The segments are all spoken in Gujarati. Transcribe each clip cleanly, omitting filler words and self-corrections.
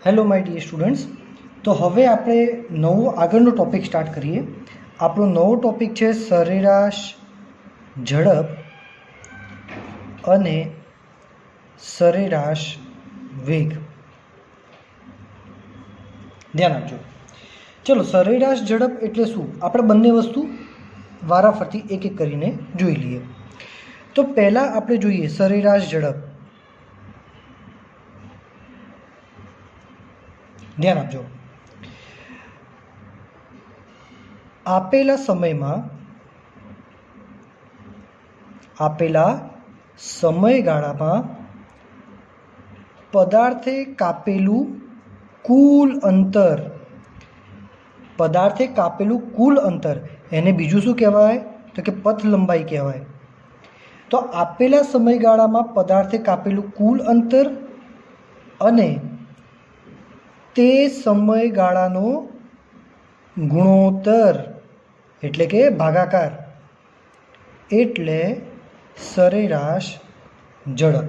Hello my dear students. તો હવે આપણે નવો આગળનો ટૉપિક સ્ટાર્ટ કરીએ. આપણો નવો ટૉપિક છે સરેરાશ ઝડપ અને સરેરાશ વેગ. ધ્યાન આપજો. ચલો, સરેરાશ ઝડપ એટલે શું? આપણે બંને વસ્તુ વારાફરતી એક એક કરીને જોઈ લઈએ. તો પહેલાં આપણે જોઈએ સરેરાશ ઝડપ. ધ્યાન આપજો. આપેલા સમયગાળામાં પદાર્થે કાપેલું કુલ અંતર એને બીજું શું કહેવાય? તો કે પથ લંબાઈ કહેવાય. તો આપેલા સમયગાળામાં પદાર્થે કાપેલું કુલ અંતર અને તે સમયગાળાનો ગુણોત્તર એટલે કે ભાગાકાર એટલે સરેરાશ ઝડપ.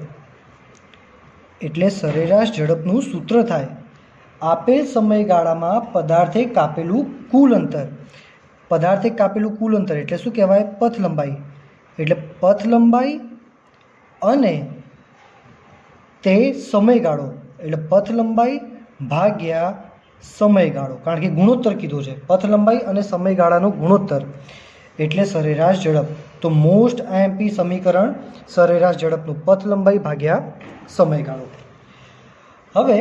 એટલે સરેરાશ ઝડપનું સૂત્ર થાય આપેલ સમયગાળામાં પદાર્થે કાપેલું કુલ અંતર. પદાર્થે કાપેલું કુલ અંતર એટલે શું કહેવાય? પથ લંબાઈ. એટલે પથ લંબાઈ અને તે સમયગાળો એટલે પથ લંબાઈ ભાગ્યા સમયગાળો, કારણ કે ગુણોત્તર કીધો છે. પથ લંબાઈ અને સમયગાળાનો ગુણોત્તર એટલે સરેરાશ ઝડપ. તો મોસ્ટ આઈએમપી સમીકરણ સરેરાશ ઝડપનું પથ લંબાઈ ભાગ્યા સમયગાળો. હવે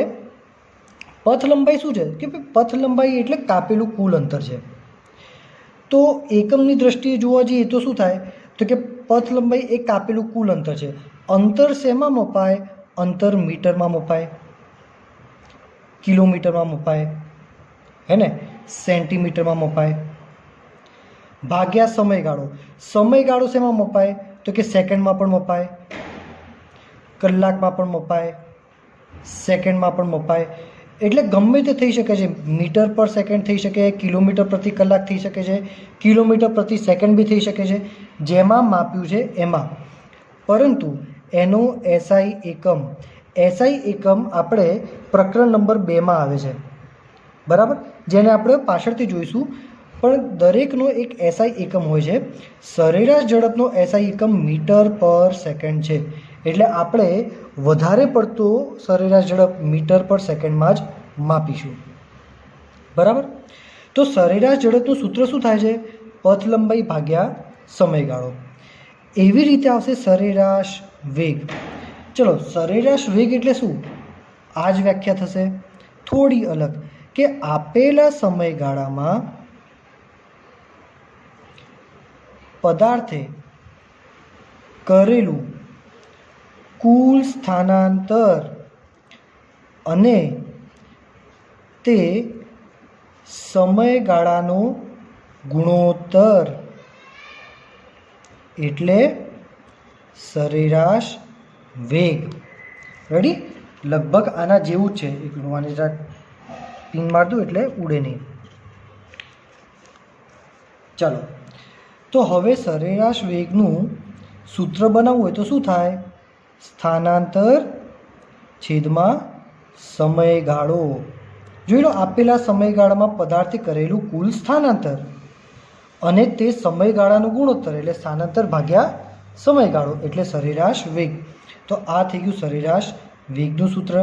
પથ લંબાઈ શું છે? કે પથ લંબાઈ એટલે કાપેલું કુલ અંતર છે. તો એકમની દ્રષ્ટિએ જોવા જઈએ તો શું થાય? તો કે પથ લંબાઈ એ કાપેલું કુલ અંતર છે. અંતર શેમાં મપાય? અંતર મીટરમાં મપાય, કિલોમીટરમાં મપાય, હે ને, સેન્ટીમીટરમાં મપાય. ભાગ્યા સમયગાળો. સમયગાળો શેમાં મપાય? તો કે સેકન્ડમાં પણ મપાય, કલાકમાં પણ મપાય, સેકન્ડમાં પણ મપાય. એટલે ગમે તે થઈ શકે છે. મીટર પર સેકન્ડ થઈ શકે, કિલોમીટર પ્રતિ કલાક થઈ શકે છે, કિલોમીટર પ્રતિ સેકન્ડ બી થઈ શકે છે, જેમાં માપ્યું છે એમાં. પરંતુ એનો એસઆઈ એકમ આપણે પ્રકરણ નંબર 2માં આવે છે, બરાબર, જેને આપણે પાછળથી જોઈશું. પણ દરેકનો એક એસઆઈ એકમ હોય છે. સરેરાશ ઝડપનો એસઆઈ એકમ મીટર પર સેકન્ડ છે. એટલે આપણે વધારે પડતો સરેરાશ ઝડપ મીટર પર સેકન્ડમાં જ માપીશું, બરાબર. તો સરેરાશ ઝડપનું સૂત્ર શું થાય છે? પથ લંબાઈ ભાગ્યા સમયગાળો. એવી રીતે આવશે સરેરાશ વેગ. ચલો, સરેરાશ વેગ એટલે શું? આ જ વ્યાખ્યા થશે, થોડી અલગ, કે આપેલા સમયગાળામાં પદાર્થે કરેલું કુલ સ્થાનાંતર અને તે સમયગાળાનો ગુણોત્તર એટલે સરેરાશ વેગ. રેડી? લગભગ આના જેવું જ છે. એક આને જરા પિન માર દઉં એટલે ઉડે નહીં. ચાલો, તો હવે સરેરાશ વેગનું સૂત્ર બનાવવું હોય તો શું થાય? સ્થાનાંતર છેદમાં સમયગાળો. જોઈ લો, આપેલા સમયગાળામાં પદાર્થે કરેલું કુલ સ્થાનાંતર અને તે સમયગાળાનું ગુણોત્તર એટલે સ્થાનાંતર ભાગ્યા સમયગાળો એટલે સરેરાશ વેગ. તો આ થઈ ગયું સરેરાશ વેગનું સૂત્ર.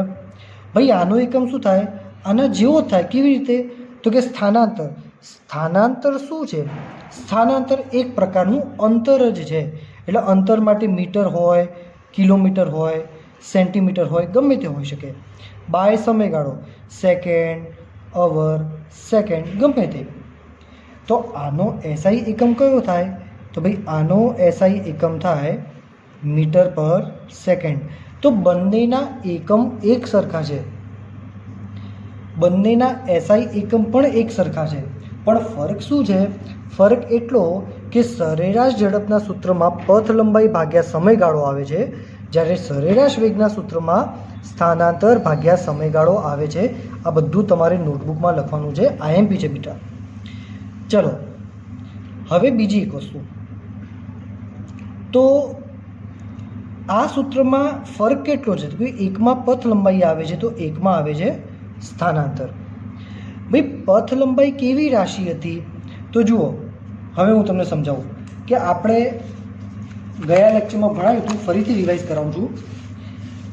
ભાઈ આનો એકમ શું થાય? આના જેવો થાય. કેવી રીતે? તો કે સ્થાનાંતર. સ્થાનાંતર શું છે? સ્થાનાંતર એક પ્રકારનું અંતર જ છે. એટલે અંતર માટે મીટર હોય, કિલોમીટર હોય, સેન્ટીમીટર હોય, ગમે તે હોઈ શકે. બાય સમયગાળો સેકન્ડ, અવર, સેકન્ડ, ગમે તે. તો આનો એસઆઈ એકમ કયો થાય? તો ભાઈ આનો એસઆઈ એકમ થાય મીટર પર સેકન્ડ. તો બંનેના એકમ એક સરખા છે, બંનેના એસઆઈ એકમ પણ એક સરખા છે. પણ ફરક શું છે? ફરક એટલો કે સરેરાશ ઝડપના સૂત્રમાં પથ લંબાઈ ભાગ્યા સમયગાળો આવે છે, જ્યારે સરેરાશ વેગના સૂત્રમાં સ્થાનાંતર ભાગ્યા સમયગાળો આવે છે. આ બધું તમારે નોટબુકમાં લખવાનું છે. આઈએમપી છે બેટા. ચલો, હવે બીજી એક વસ્તુ. તો આ સૂત્રમાં ફરક કેટલો છે? તો એકમાં પથ લંબાઈ આવે છે, તો એકમાં આવે છે સ્થાનાંતર. ભાઈ પથ લંબાઈ કેવી રાશિ હતી? તો જુઓ, હવે હું તમને સમજાવું કે આપણે ગયા લેક્ચરમાં ભણાવ્યું હતું, ફરીથી રિવાઇઝ કરાવું છું.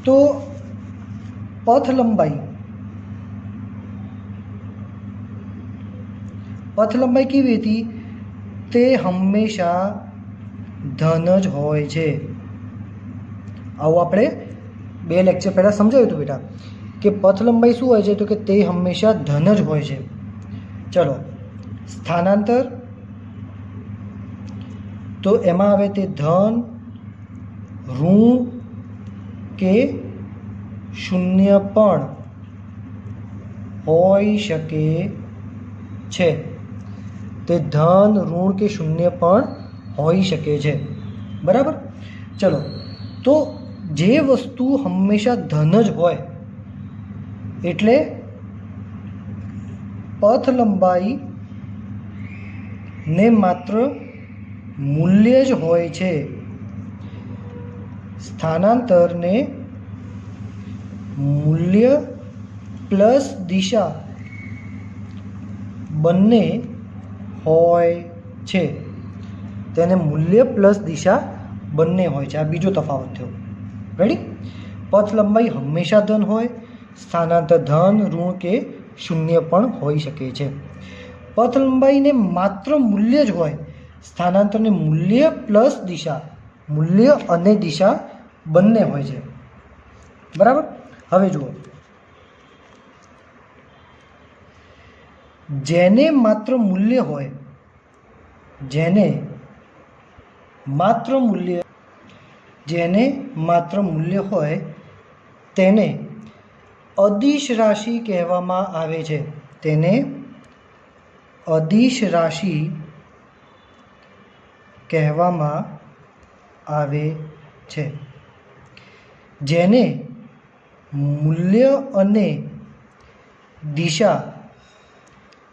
તો પથ લંબાઈ કેવી હતી? તે હંમેશા ધન જ હોય છે. આવું આપણે 2 લેક્ચર પહેલાં સમજાવ્યું હતું બેટા કે પથ લંબાઈ શું હોય છે? તો કે તે હંમેશા ધન જ હોય છે. ચલો, સ્થાનાંતર, તો એમાં આવે તે ધન, ઋણ કે શૂન્ય પણ હોઈ શકે છે. તે ધન, ઋણ કે શૂન્ય પણ હોઈ શકે છે. બરાબર? ચલો, તો જે વસ્તુ હંમેશા ધન જ હોય એટલે પથ લંબાઈ ને માત્ર મૂલ્ય જ હોય છે. સ્થાનાંતરને મૂલ્ય પ્લસ દિશા બંને હોય છે. તેને મૂલ્ય પ્લસ દિશા બંને હોય છે. આ બીજો તફાવત થયો. રેડી? પથ લંબાઈ હંમેશા ધન હોય, સ્થાનાંતર ધન, ઋણ કે શૂન્ય પણ હોઈ શકે છે. પથ લંબાઈને માત્ર મૂલ્ય જ હોય, સ્થાનાંતરને મૂલ્ય પ્લસ દિશા, મૂલ્ય અને દિશા બંને હોય છે. બરાબર? હવે જુઓ, જેને માત્ર મૂલ્ય હોય, જેને માત્ર મૂલ્ય હોય તેને અદિશ રાશિ કહેવામાં આવે છે. તેને અદિશ રાશિ કહેવામાં આવે છે. જેને મૂલ્ય અને દિશા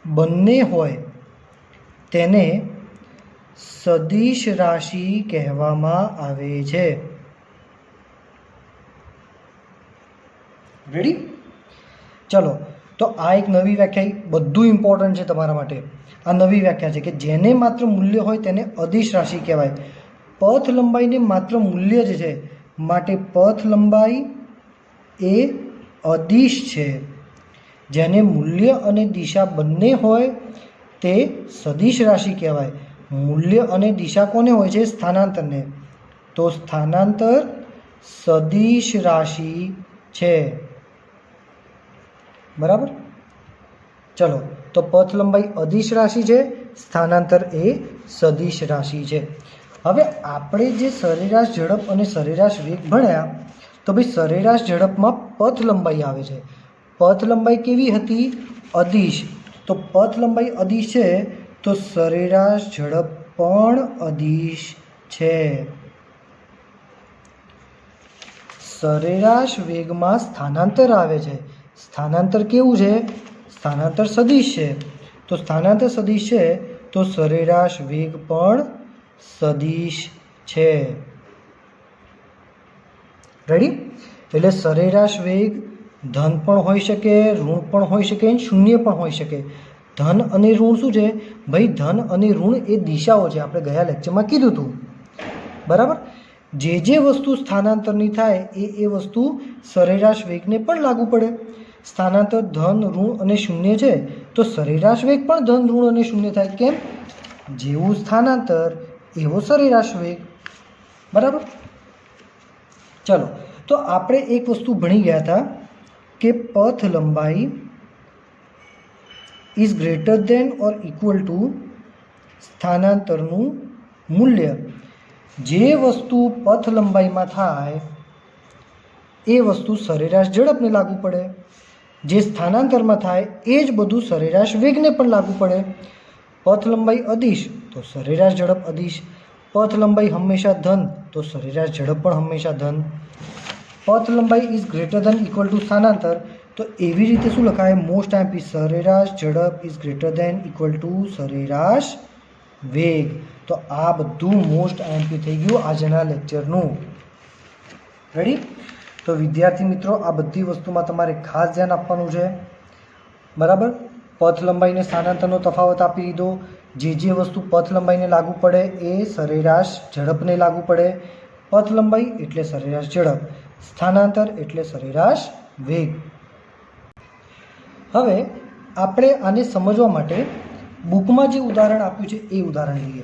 બંને હોય તેને સદિશ રાશિ કહેવામાં આવે છે. રેડી? ચલો, તો આ એક નવી વ્યાખ્યા, બધું ઇમ્પોર્ટન્ટ છે તમારા માટે. આ નવી વ્યાખ્યા છે કે જેને માત્ર મૂલ્ય હોય તેને અદિશ રાશિ કહેવાય. પથ લંબાઈને માત્ર મૂલ્ય જ છે, માટે પથ લંબાઈ એ અદિશ છે. જેને મૂલ્ય અને દિશા બંને હોય તે સદિશ રાશિ કહેવાય. મૂલ્ય અને દિશા કોને હોય છે? સ્થાનાંતરને. તો સ્થાનાંતર સદિશ રાશિ છે. બરાબર? ચલો, તો પથ લંબાઈ અદિશ રાશિ છે, સ્થાનાંતર એ સદિશ રાશિ છે. હવે આપણે જે સરેરાશ ઝડપ અને સરેરાશ વેગ ભણ્યા, તો ભાઈ સરેરાશ ઝડપમાં પથ લંબાઈ આવે છે. પથ લંબાઈ કેવી હતી? અદિશ. તો પથ લંબાઈ અદિશ છે તો સરેરાશ ઝડપ પણ અદિશ છે. સરેરાશ વેગમાં સ્થાનાંતર આવે છે. સ્થાનાંતર કેવું છે? સ્થાનાંતર સદિશ છે. તો સ્થાનાંતર સદિશ છે તો સરેરાશ વેગ પણ સદિશ છે. રેડી? એટલે સરેરાશ વેગ ધન પણ હોઈ શકે, ઋણ પણ હોઈ શકે, શૂન્ય પણ હોઈ શકે. ધન અને ઋણ શું છે? ભાઈ ધન અને ઋણ એ દિશાઓ છે. આપણે ગયા લેક્ચરમાં કીધું હતું. બરાબર? જે વસ્તુ સ્થાનાંતરની થાય એ વસ્તુ સરેરાશ વેગને પણ લાગુ પડે. સ્થાનાંતર ધન, ઋણ અને શૂન્ય છે તો સરેરાશ વેગ પણ ધન, ઋણ અને શૂન્ય થાય. કેમ? જેવું સ્થાનાંતર એવો સરેરાશ વેગ. બરાબર? ચલો, તો આપણે એક વસ્તુ ભણી ગયા હતા કે પથ લંબાઈ is greater than or equal to સ્થાનાંતરનું મૂલ્ય. જે વસ્તુ પથ લંબાઈમાં થાય એ વસ્તુ સરેરાશ ઝડપને લાગુ પડે. જે સ્થાનાંતરમાં થાય એ જ બધું સરેરાશ વેગને પણ લાગુ પડે. પથ લંબાઈ અદિશ તો સરેરાશ ઝડપ અદિશ. પથ લંબાઈ હંમેશા ધન તો સરેરાશ ઝડપ પણ હંમેશા ધન. પથ લંબાઈ is greater than equal to સ્થાનાંતર, તો એવી રીતે શું લખાય? મોસ્ટ આઈએમપી સરેરાશ ઝડપ is greater than equal to સરેરાશ વેગ. તો આ બધું મોસ્ટ આઈએમપી થઈ ગયું આજના લેક્ચરનું. રેડી? તો વિદ્યાર્થી મિત્રો, આ બધી વસ્તુમાં તમારે ખાસ ધ્યાન આપવાનું છે. બરાબર. પથ લંબાઈને સ્થાનાંતરનો તફાવત આપી દીધો. જે વસ્તુ પથ લંબાઈને લાગુ પડે એ સરેરાશ ઝડપને લાગુ પડે. પથ લંબાઈ એટલે સરેરાશ ઝડપ, સ્થાનાંતર એટલે સરેરાશ વેગ. હવે આપણે આને સમજવા માટે બુકમાં જે ઉદાહરણ આપ્યું છે એ ઉદાહરણ લઈએ.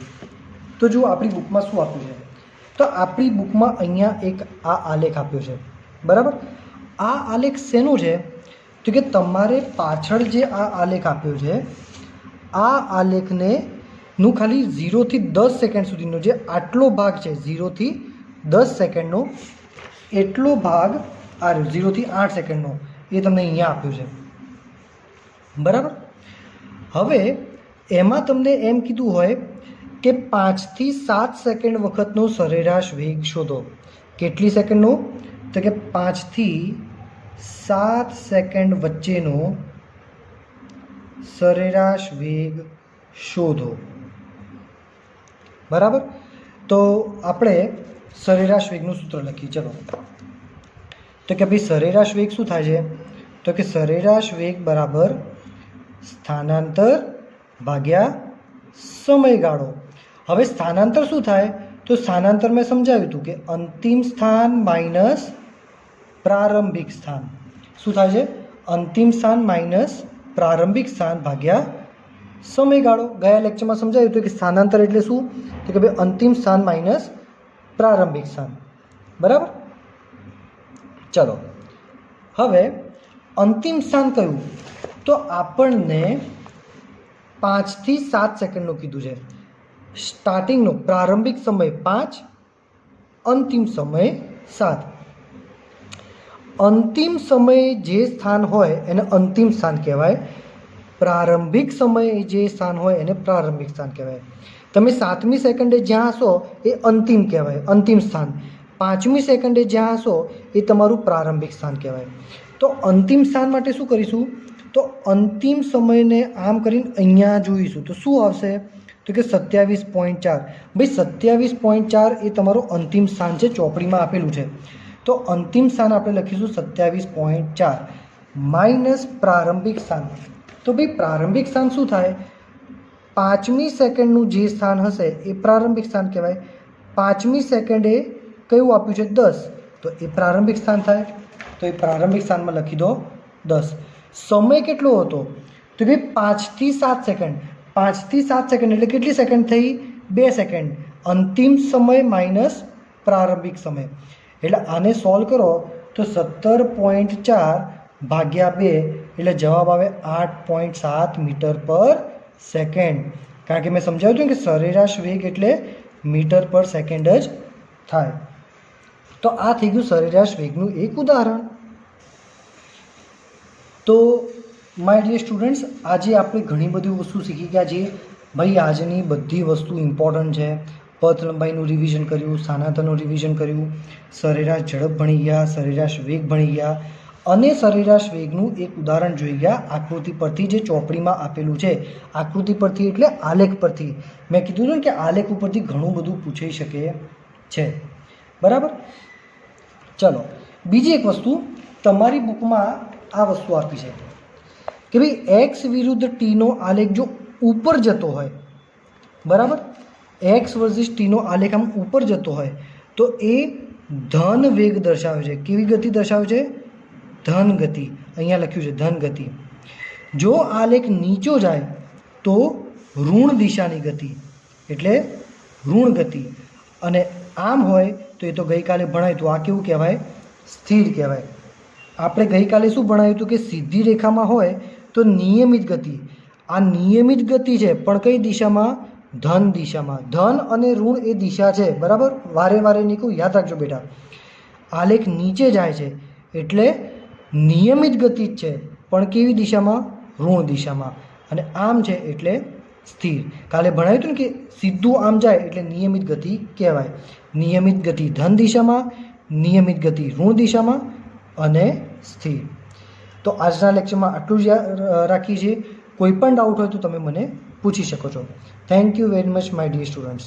તો જુઓ આપણી બુકમાં શું આપ્યું છે. તો આપણી બુકમાં અહીંયા એક આ આલેખ આપ્યો છે, બરાબર. આ આલેખ શેનો છે? તો કે તમારે પાછળ જે આ આલેખ આપ્યો છે આ આલેખને નું ખાલી 0 થી 10 સેકન્ડ સુધીનો જે આટલો ભાગ છે 0 થી 10 સેકન્ડનો એટલો ભાગ આ 0 થી 8 સેકન્ડનો એ તમને અહીંયા આપ્યો છે, બરાબર. હવે એમાં તમને એમ કીધું હોય કે 5 થી 7 સેકન્ડ વખતનો સરેરાશ વેગ શોધો. કેટલી સેકન્ડનો? તો કે 5 થી 7 સેકન્ડ વચ્ચેનો સરેરાશ વેગ શોધો, બરાબર. તો આપણે સરેરાશ વેગનું સૂત્ર લખીએ. ચલો, તો કે ભાઈ સરેરાશ વેગ શું થાય છે? તો કે સરેરાશ વેગ બરાબર સ્થાનાંતર ભાગ્યા સમયગાળો. હવે સ્થાનાંતર શું થાય? તો સ્થાનાંતર મેં સમજાવ્યું હતું કે અંતિમ સ્થાન માઇનસ પ્રારંભિક સ્થાન. શું થાય છે? અંતિમ સ્થાન માઇનસ પ્રારંભિક સ્થાન ભાગ્યા સમયગાળો. ગયા લેક્ચરમાં સમજાવ્યું હતું કે સ્થાનાંતર એટલે શું? તો કે ભાઈ અંતિમ સ્થાન માઇનસ પ્રારંભિક સ્થાન, બરાબર. ચલો, હવે અંતિમ સ્થાન કયું? તો આપણને 5 થી 7 સેકન્ડનું કીધું છે. સ્ટાર્ટિંગનો પ્રારંભિક સમય 5, અંતિમ સમય 7. અંતિમ સમયે જે સ્થાન હોય એને અંતિમ સ્થાન કહેવાય. પ્રારંભિક સમયે જે સ્થાન હોય એને પ્રારંભિક સ્થાન કહેવાય. તમે 7મી સેકન્ડે જ્યાં હશો એ અંતિમ કહેવાય, અંતિમ સ્થાન. 5મી સેકન્ડે જ્યાં હશો એ તમારું પ્રારંભિક સ્થાન કહેવાય. તો અંતિમ સ્થાન માટે શું કરીશું? તો અંતિમ સમયને આમ કરીને અહીંયા જોઈશું તો શું આવશે? તો કે 27.4. ભાઈ 27.4 એ તમારું અંતિમ સ્થાન છે, ચોપડીમાં આપેલું છે. તો અંતિમ સ્થાન આપણે લખીશું 27.4 માઇનસ પ્રારંભિક સ્થાન. તો ભાઈ પ્રારંભિક સ્થાન શું થાય? 5મી સેકન્ડનું જે સ્થાન હશે એ પ્રારંભિક સ્થાન કહેવાય. 5મી સેકન્ડે કયું આપ્યું છે? 10, તો એ પ્રારંભિક સ્થાન થાય. તો એ પ્રારંભિક સ્થાનમાં લખી દો 10. સમય કેટલો હતો? તો ભાઈ 5 થી 7 સેકન્ડ. 5 થી 7 સેકન્ડ એટલે કેટલી સેકન્ડ થઈ? 2 સેકન્ડ. અંતિમ સમય માઇનસ પ્રારંભિક સમય. એટલે આને સોલ્વ કરો તો 17.4 ભાગ્યા 2 એટલે જવાબ આવે 8.7 મીટર પર સેકન્ડ. કારણ કે મેં સમજાવ્યું હતું કે સરેરાશ વેગ એટલે મીટર પર સેકન્ડ જ થાય. તો આ થઈ ગયું સરેરાશ વેગનું એક ઉદાહરણ. તો માય ડિયર સ્ટુડન્ટ્સ, આજે આપણે ઘણી બધી વસ્તુ શીખી ગયા છીએ. ભાઈ આજની બધી વસ્તુ ઇમ્પોર્ટન્ટ છે. પથ લંબાઈનું રિવિઝન કર્યું, સ્થાનાંતરનું રિવિઝન કર્યું, સરેરાશ ઝડપ ભણી ગયા, સરેરાશ વેગ ભણી ગયા અને સરેરાશ વેગનું એક ઉદાહરણ જોઈ ગયા આકૃતિ પરથી, જે ચોપડીમાં આપેલું છે. આકૃતિ પરથી એટલે આલેખ પરથી. મેં કીધું હતું કે આલેખ ઉપરથી ઘણું બધું પૂછાઈ શકે છે, બરાબર. ચલો, બીજી એક વસ્તુ તમારી બુકમાં આ વસ્તુ આપી છે કે ભાઈ એક્સ વિરુદ્ધ ટીનો આલેખ જો ઉપર જતો હોય, બરાબર, એક્સ વર્સિસ ટીનો આલેખ આમ ઉપર જતો હોય તો એ ધન વેગ દર્શાવે છે. કેવી ગતિ દર્શાવે છે? ધન ગતિ. અહીંયા લખ્યું છે ધન ગતિ. જો આલેખ નીચો જાય તો ઋણ દિશાની ગતિ એટલે ઋણ ગતિ. અને આમ હોય તો એ તો ગઈકાલે ભણાયું હતું. આ કેવું કહેવાય? સ્થિર કહેવાય. આપણે ગઈકાલે શું ભણાવ્યું હતું કે સીધી રેખામાં હોય તો નિયમિત ગતિ. આ નિયમિત ગતિ છે પણ કઈ દિશામાં? ધન દિશામાં. ધન અને ઋણ એ દિશા છે, બરાબર. વારે વારે નીકળું, યાદ રાખજો બેટા. આલેખ નીચે જાય છે એટલે નિયમિત ગતિ જ છે પણ કેવી દિશામાં? ઋણ દિશામાં. અને આમ છે એટલે સ્થિર. કાલે ભણાવ્યું હતું ને કે સીધું આમ જાય એટલે નિયમિત ગતિ કહેવાય. નિયમિત ગતિ ધન દિશામાં, નિયમિત ગતિ ઋણ દિશામાં અને સ્થિર. તો આજના લેક્ચરમાં આટલું જ રાખીએ છીએ. કોઈ પણ ડાઉટ હોય તો તમે મને પૂછી શકો છો. Thank you very much my dear students.